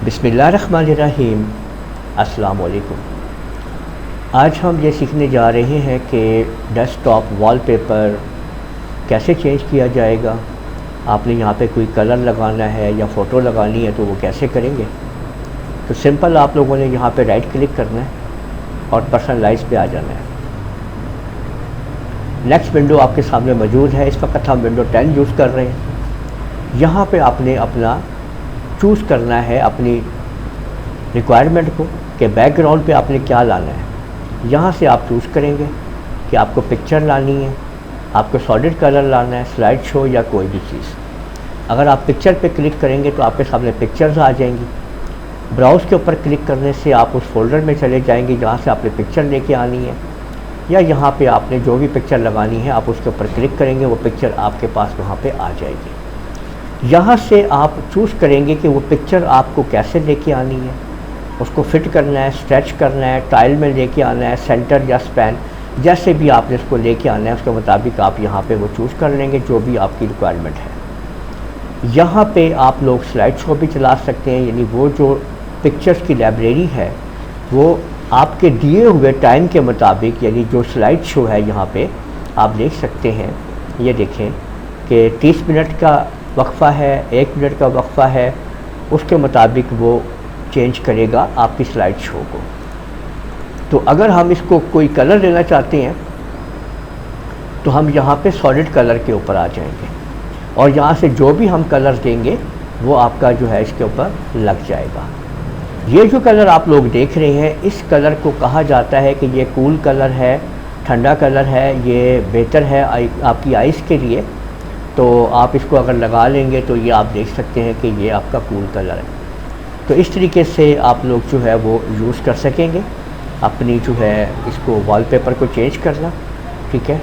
बिस्मिल्लाहिर्रहमानिर्रहीम। अस्सलाम वालेकुम। आज हम ये सीखने जा रहे हैं कि डेस्कटॉप वॉलपेपर कैसे चेंज किया जाएगा। आपने यहाँ पे कोई कलर लगाना है या फ़ोटो लगानी है तो वो कैसे करेंगे। तो सिंपल आप लोगों ने यहाँ पे राइट क्लिक करना है और पर्सनलाइज पे आ जाना है। नेक्स्ट विंडो आपके सामने मौजूद है। इस वक्त हम विंडो 10 यूज़ कर रहे हैं। यहाँ पे आपने अपना चूज़ करना है अपनी रिक्वायरमेंट को कि बैकग्राउंड पे आपने क्या लाना है। यहाँ से आप चूज़ करेंगे कि आपको पिक्चर लानी है, आपको सॉलिड कलर लाना है, स्लाइड शो या कोई भी चीज़। अगर आप पिक्चर पे क्लिक करेंगे तो आपके सामने पिक्चर्स आ जाएंगी। ब्राउज़ के ऊपर क्लिक करने से आप उस फोल्डर में चले जाएंगे जहाँ से आपने पिक्चर लेके आनी है, या यहाँ पे आपने जो भी पिक्चर लगानी है आप उसके ऊपर क्लिक करेंगे, वो पिक्चर आपके पास वहाँ पे आ जाएगी। यहाँ से आप चूज़ करेंगे कि वो पिक्चर आपको कैसे लेके आनी है, उसको फिट करना है, स्ट्रेच करना है, टाइल में लेके आना है, सेंटर या स्पैन, जैसे भी आपने इसको लेके आना है उसके मुताबिक आप यहाँ पे वो चूज़ कर लेंगे जो भी आपकी रिक्वायरमेंट है। यहाँ पे आप लोग स्लाइड शो भी चला सकते हैं, यानी वो जो पिक्चर्स की लाइब्रेरी है वो आपके दिए हुए टाइम के मुताबिक, यानी जो स्लाइड शो है यहाँ पे आप देख सकते हैं। ये देखें कि 30 मिनट का वक्फ़ा है, 1 मिनट का वक्फ़ा है, उसके मुताबिक वो चेंज करेगा आपकी स्लाइड शो को। तो अगर हम इसको कोई कलर देना चाहते हैं तो हम यहाँ पे सॉलिड कलर के ऊपर आ जाएंगे और यहाँ से जो भी हम कलर देंगे वो आपका जो है इसके ऊपर लग जाएगा। ये जो कलर आप लोग देख रहे हैं, इस कलर को कहा जाता है कि ये कूल कलर है, ठंडा कलर है, ये बेहतर है आपकी आइज़ के लिए। तो आप इसको अगर लगा लेंगे तो ये आप देख सकते हैं कि ये आपका कूल कलर है। तो इस तरीके से आप लोग जो है वो यूज़ कर सकेंगे अपनी जो है इसको वॉलपेपर को चेंज करना। ठीक है।